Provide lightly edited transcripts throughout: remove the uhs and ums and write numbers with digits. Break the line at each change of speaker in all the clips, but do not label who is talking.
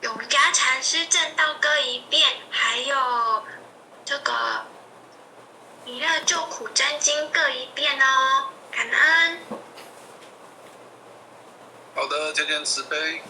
永嘉禅师正道歌一遍，还有这个弥勒救苦真经各一遍哦，感恩。
好的，天天慈悲。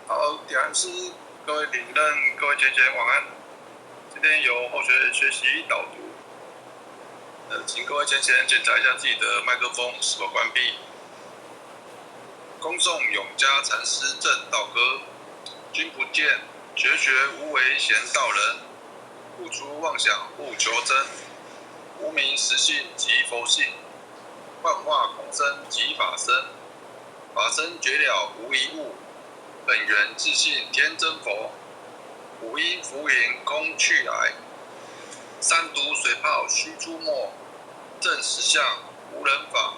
好，点安师，各位领任，各位姐姐晚安。今天由后学学习导读。请各位先检查一下自己的麦克风是否关闭。恭送永嘉禅师正道歌，君不见，学学无为贤道人，不除妄想不求真，无名实性即佛性，幻化空生即法身，法身绝了无一物，本源自性天真佛，五音浮云空去来，三毒水泡须出没，正实相无人法，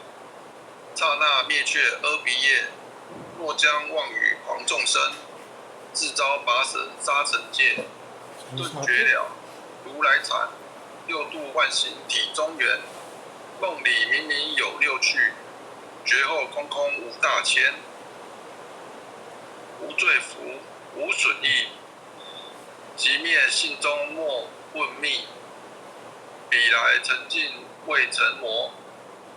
刹那灭却阿鼻业，若将妄语狂众生，自招拔舌杀尘界，顿绝了如来禅，六度万行体中圆，梦里明明有六趣，觉后空空无大千，无罪福无损益，即灭性中莫问密，彼来沉静未成魔，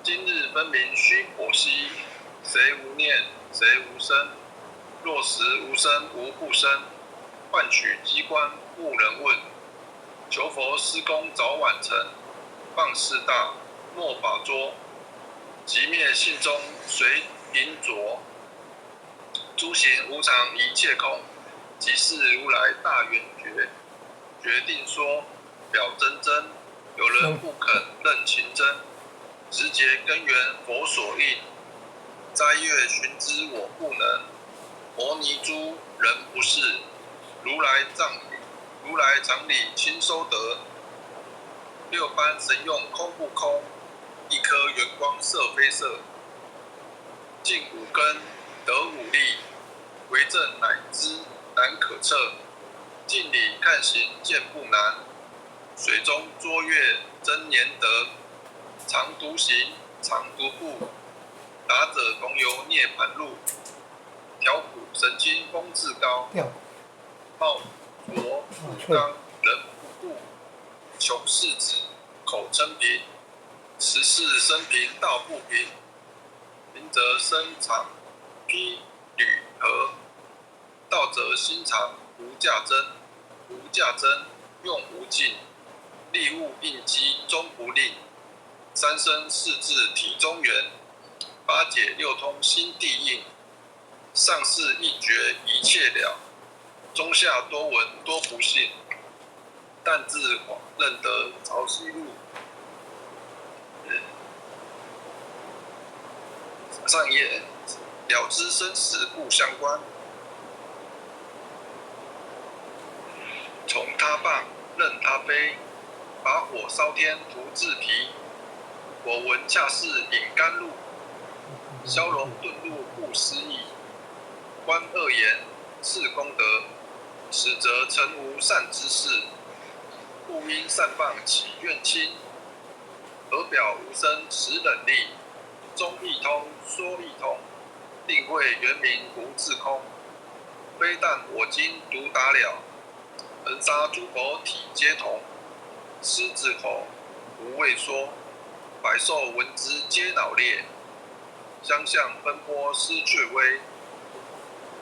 今日分明须剖析，谁无念谁无生，若实无生无不生，换取机关无人问，求佛施功早晚成，放事大莫法捉，即灭性中随隐着，诸行无常一切空，即是如来大圆觉，决定说表真真，有人不肯认情真，直结根源佛所应，斋月寻知我不能，摩尼珠人不是，如来常理亲收得，六般神用空不空，一颗圆光色非色，净五根得五力，为正乃知难可测，镜里看行见不难，水中捉月真年得，常独行常独步，达者同游涅盘路，调苦神经风自高，貌浊不刚人不顾，穷世子口称贫，实世生平道不平，贫则身长披履合，道者心长无价真，无价真用无尽，利物应机终不吝，三生四智体中圆，八解六通心地应，上士一绝一切了，中下多闻多不信，但自认得潮汐路。上页了知生死不相关，从他棒任他飞，把火烧天涂自皮，我闻恰是引甘露，消融顿入不思议，观恶言是功德，实则诚无善之事，不因善谤起怨亲，而表无声实冷厉，中一通说一通，定会原名无自空，非但我今独达了，恒沙诸佛体皆同，狮子口无畏说，百兽闻之皆脑裂，相向奔波失却威，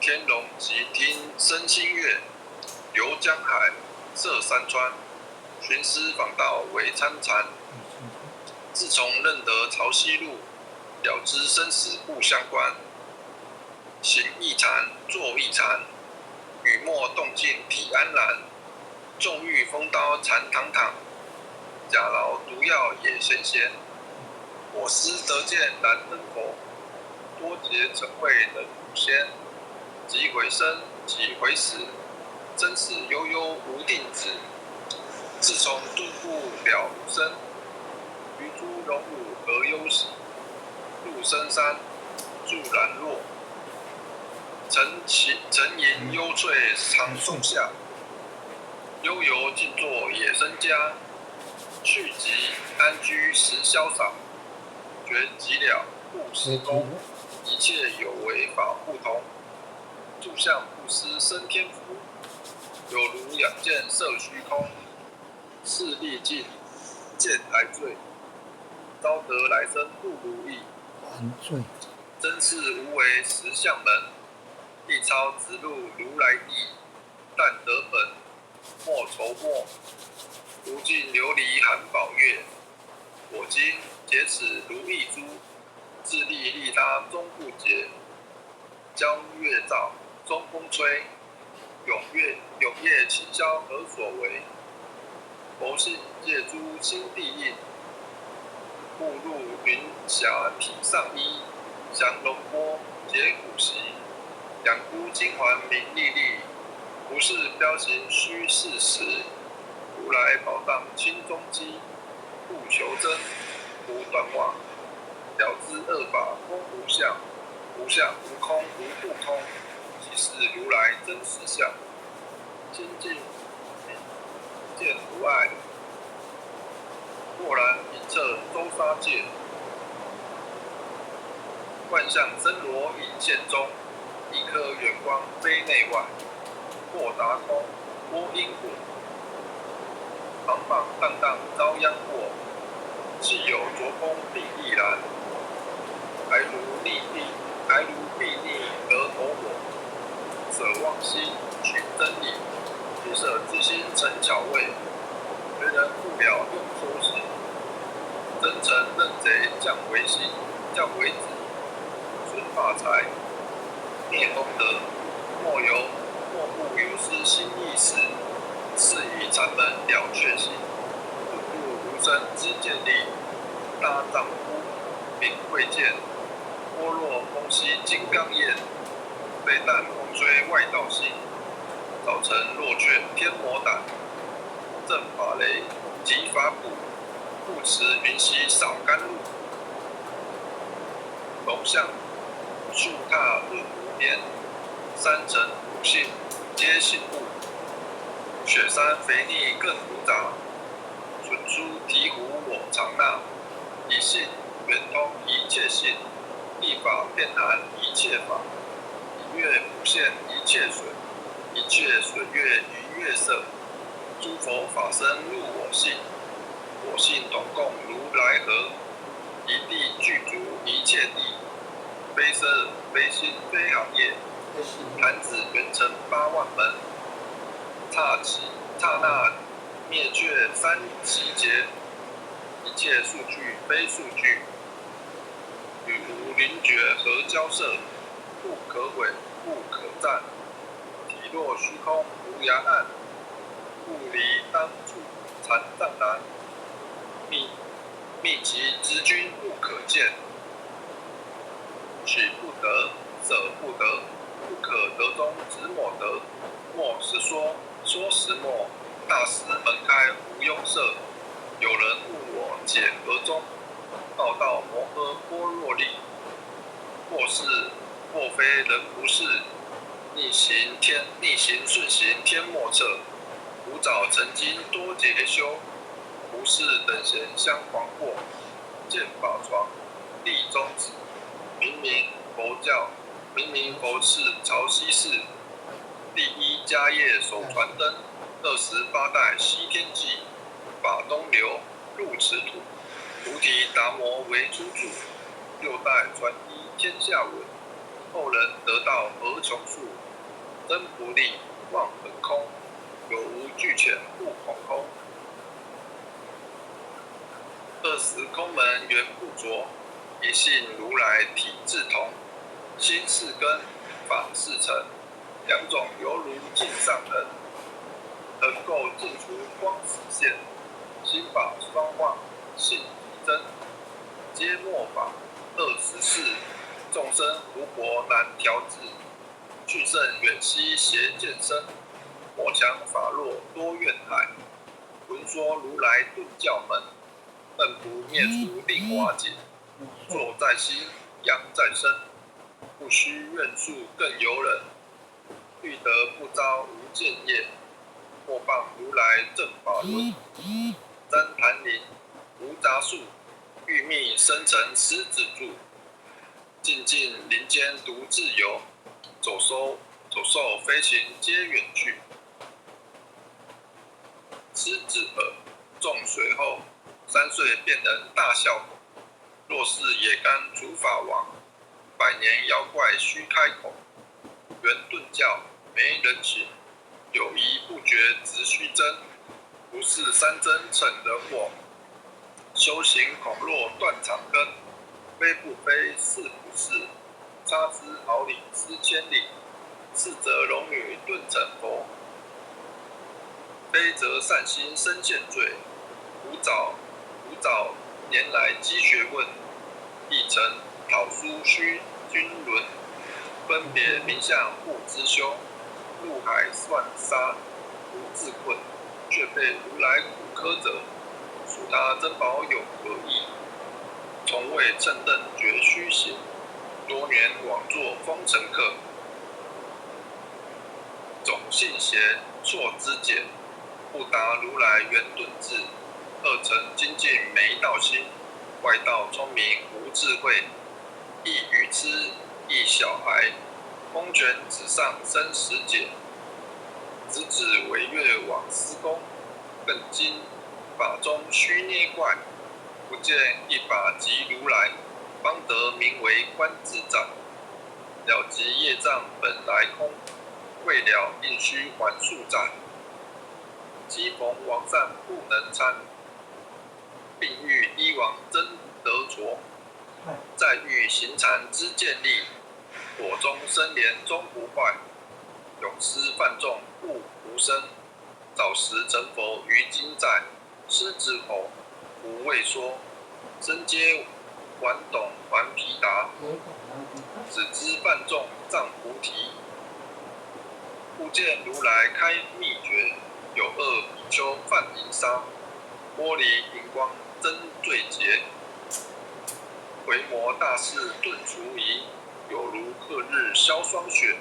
天龙即听声心悦，游江海涉山川，寻师访道为参禅，自从认得潮汐路，了知生死不相关，行一禅坐一禅，雨墨动静体安然，纵欲风刀禅堂堂，假劳毒药也闲闲，我师得见燃灯佛，多劫成慧人无仙，即回生即回死，生死悠悠无定止，自从顿悟了无生，于诸荣辱何忧喜，入深山，住懒弱。沉吟幽翠长松下，悠游静坐野生家。去疾安居时潇洒，绝疾了不时功。一切有为法不同，住相不思生天福。有如两剑射虚空，势力尽，剑还坠。招得来生不如意，真是无为实相门。一抄直入如来地，但得本莫愁没。如尽琉璃含宝月，我今结此如意珠。自利利他终不竭，江月照，中风吹。永夜清宵何所为？佛性借诸心地印，步入云霞体上衣。降龙波结骨席，两孤金环明历历。不是标行虚事实，如来宝藏清中机。不求真，不断妄，了知恶法空无相。无相无空无不通，即是如来真实相。心境见无碍，豁然明彻周沙界。万象森罗隐现中，一颗圆光非内外。豁达空，波因果，茫茫荡荡遭殃祸。既有着空必亦然，还如睥睨得头火。舍妄心取真理，不舍之心成巧味。别人不了用说时，真诚认贼降为子。损法财，灭功德。莫不有失心意时，是以禅门了却心。不度无生之见力，大丈夫秉贵剑。般若空兮金刚焰，非但风吹外道心。早晨若却天魔胆，正法雷即法鼓。不持云溪少甘露，龙象树踏论无边。三层五性皆信物，雪山肥腻更复杂。纯书醍醐我常纳，一信圆通一切信。一法遍含一切法，一月普现一切水。一切水月于月色。诸佛法身入我性，我性统共如来河。一地具足一切地，非色非心非行业。弹指圆成8万门，刹那灭却三七劫。一切数据非数据，与无灵觉何交涉？不可毁，不可占。体若虚空无涯岸，不离当处禅藏难。秘籍之君不可见，取不得，舍不得。不可得中只莫得，莫实说，说实莫。大师门开无拥塞，有人问我解何中？道道摩诃般若力。或非人不是，逆行顺行天莫测。古早曾经多劫修，不是等闲相狂惑。见法床，立宗旨，明明佛事潮汐寺，第一迦叶手传灯，28代西天记，法东流入此土，菩提达摩为初祖，6代传依天下闻，后人得道何穷数，真不立妄本空，有无俱浅不恐空。20空门缘不着，一信如来体自同。心是根，法是尘，两种犹如镜上人，能够尽除光实现。心法双旺，性体真，皆末法24，众生无国难调制。去圣远兮邪见深，莫强法弱多怨害。闻说如来顿教门，恨不灭除令瓦解。作在心，殃在身。不须怨诉更尤人，欲得不遭无间业。或谤如来正法轮，瞻檀林无杂树，欲觅生辰狮子住。静静林间独自游，走兽飞行皆远去。狮子耳，众随后，3岁便能大笑口。若是也甘主法王，100年妖怪须开口。圆顿教没人请，有疑不决直须争。不是三针逞人我，修行恐若断肠根。非不非，是不是，差之毫厘失千里。是则龙女顿成佛，非则善心生现罪。古早年来积学问，亦曾讨书须君伦。分别名相不知凶，入海算沙无自困。却被如来苦苛责，属他珍宝有何益？从未称任觉虚行，多年枉作风尘客。总信邪错知解，不达如来圆顿智。二乘精进没道心，外道聪明无智慧。亦愚痴亦小孩，风泉纸上生死解。直指违越往施功，更今法中须捏怪。不见一法即如来，方得名为观自在。了即业障本来空，未了应须还数载。机逢王善不能参，并欲医王真得着。再欲行禅知见力，火中生莲终不坏。永失犯众不无生，早时成佛于今在。狮子吼无畏说，身皆顽懂顽皮达。只知犯众障菩提，不见如来开秘诀。有恶比丘犯淫杀，玻璃荧光真罪劫。回魔大士顿除疑，有如克日消霜雪。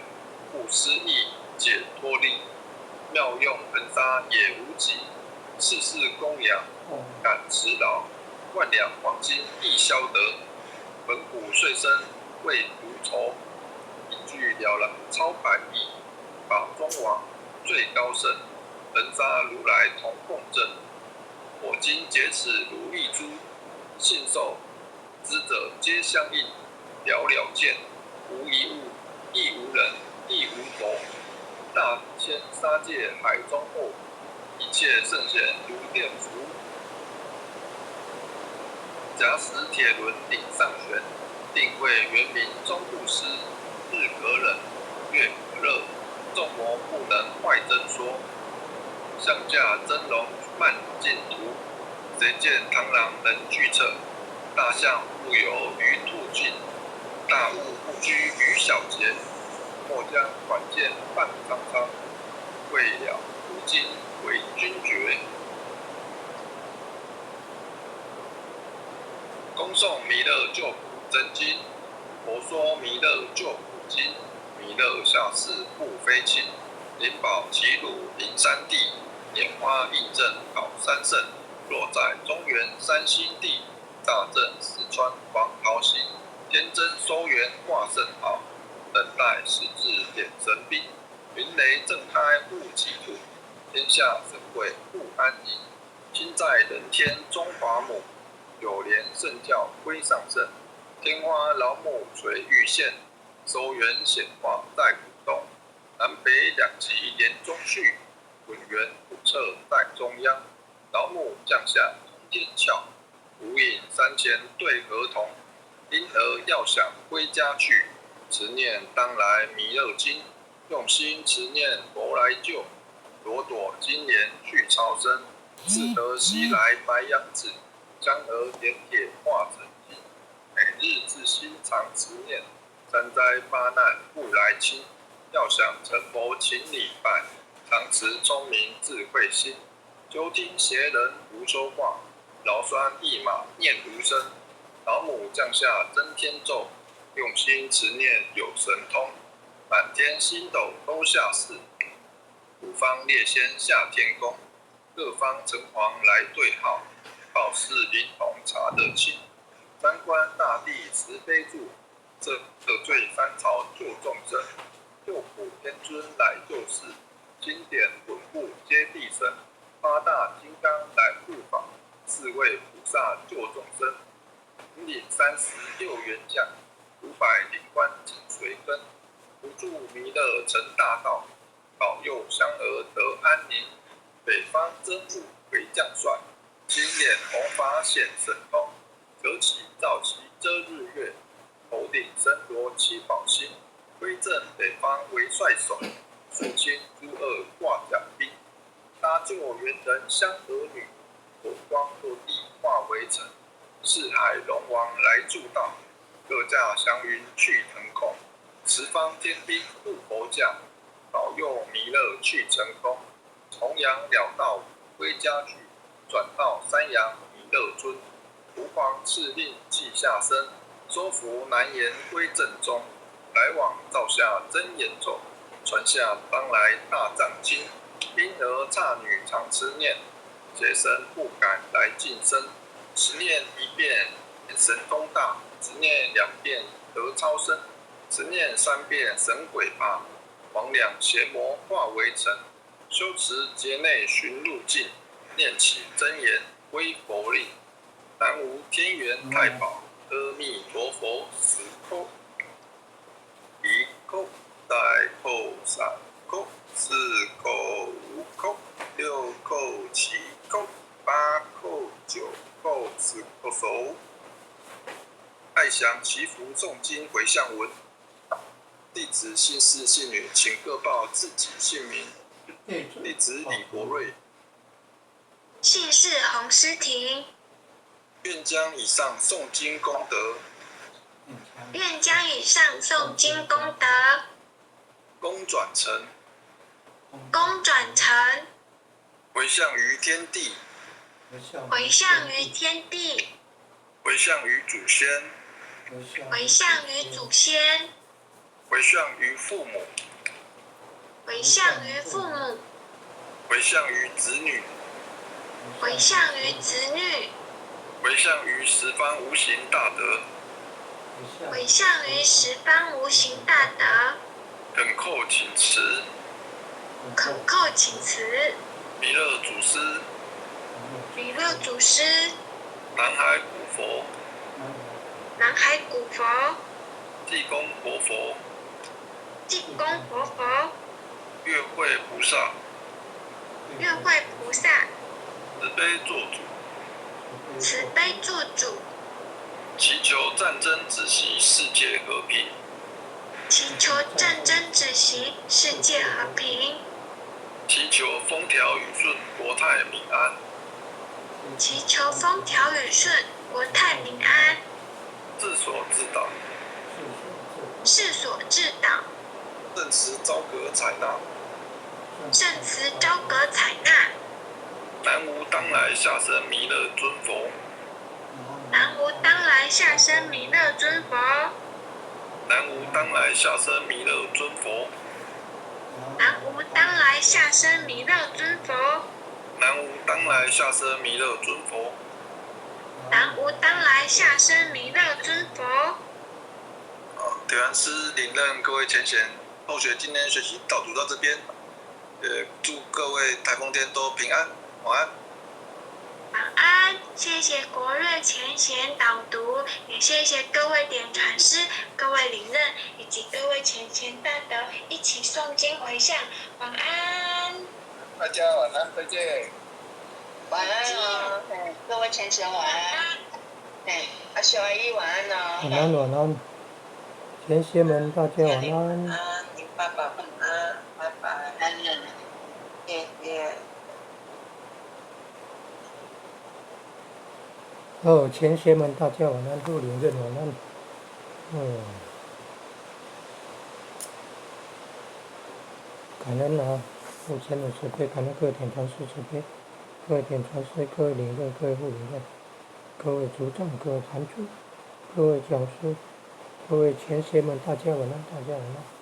不思议解脱力，妙用恒沙也无极。世事供养感持劳，万两黄金亦消得。本骨碎身为如仇，一句了然超百亿。法中王最高圣，恒沙如来同共振。我今劫持如意珠，信受知者皆相应。了了见，无一物，亦无人，亦无佛。大千沙界海中后，一切圣贤如电符。假使铁轮顶上悬，定会圆明终不失。日可忍，月可热，众魔不能坏真说。相驾真龙漫净途，谁见螳螂能拒策？大象不游于兔径，大物不居于小节。莫将短剑犯苍苍，未了如今为君爵。恭诵弥勒救苦真经。佛说弥勒救苦经，弥勒下世不非轻。灵宝齐鲁灵山地，拈花印证考三圣。若在中原三星地，大正四川黄桃心。天真收元挂圣号，等待时至点神兵。云雷震开雾起土，天下神鬼不安宁。亲在人天中华母，有莲圣教归上圣。天花老母垂玉线，收元显化在鼓动。南北两极连中续，滚圆普彻在中央。老母降下通天窍，无影3000对合同。因而要想归家去，持念当来弥勒经。用心持念佛来救，朵朵金莲去超生。自得西来白羊子，将而点铁化成金。每日自心常持念，三灾八难不来侵。要想成佛请礼拜，常持聪明智慧心。究听邪人胡说话，劳酸一马念无声。老母降下真天咒，用心持念有神通，满天星斗都下世，五方列仙下天宫，各方城隍来对号，报事灵童查得清，三官大帝慈悲助，这得罪三朝救众生，救苦天尊来救世，经典文部皆地神，八大金刚来护法，四位菩萨救众生，引领36员将，500灵官紧随跟，不住弥勒成大道，保佑香儿得安宁。北方真武为将帅，金脸红发显神通，折起皂旗遮日月，头顶身罗七宝星，威震北方为帅首，肃清诸恶挂甲兵，搭救猿人香儿女，火光落地化为尘，四海龙王来助道，各驾祥云去腾空，十方天兵护佛驾，保佑弥勒去成空，重阳了道归家去，转到山阳弥勒尊，吾皇敕令记下身，收服难言归正中，来往照下真言咒，传下当来大藏经，婴儿刹女常持念，邪神不敢来近身，十念一遍神通大，十念2遍得超生，十念3遍神鬼怕，魍魉邪魔化为尘，修持劫内寻路径，念起真言归佛令，南无天元太保阿弥陀佛10叩，1叩再叩3叩4叩5叩6叩7叩8叩9叩10叩手，爱祥祈福诵经回向文。弟子姓氏姓女，请各报自己姓名。弟子李国瑞，
姓氏洪诗婷，
愿将以上诵经功德，
愿将以上诵经功德，
功转成，
功转成，
回向于天地，
回向于天地，
回向于祖先，
回向于祖先，
回向于父母，
回向于父母，
回向于子女，
回向于子女，
回向于十方无形大德，
回向于十方无形大德，
恳叩请辞，
恳叩请辞，
弥勒祖师，
弥勒祖师，
南海古佛，
南海古佛，
济公活佛，
济公活佛，
月会菩萨，
月会菩萨，
慈悲做主，
慈悲做主，
祈求战争止息，世界和平。
祈求战争止息，世界和平，
祈求风调雨顺，国泰民安。
祈求风调雨顺，国泰民安，
治所自导，
世所至导，
圣慈昭格采纳。
圣慈昭格采纳。
南无当来下生弥勒尊佛，
南无当来下生弥勒尊佛，
南无当来下生弥勒尊佛，
南无当来下生弥勒尊佛，
南无当来下生弥勒尊佛。
南无当来下生弥勒尊佛。
铁完师领任各位前贤后学，今天学习导读到这边，祝各位台风天都平安，晚安。
晚安，谢谢国瑞前贤导读，也谢谢各位点传师、各位领任以及各位前贤大德一起诵经回向。晚安，
大家晚安，再见。
晚安哦，各位前贤晚安。阿小阿姨晚安哦。
晚安，晚安，前贤们大家晚安。
晚安，你爸爸晚安，拜拜。谢谢。
前贤们大家晚安，护领任晚安。感恩啊，父亲的慈悲，感恩各位点传师慈悲，各位点传师，各位领任，各位护领任，各位族长，各位坛主，各位讲师、各位前贤们，大家晚安，大家晚安。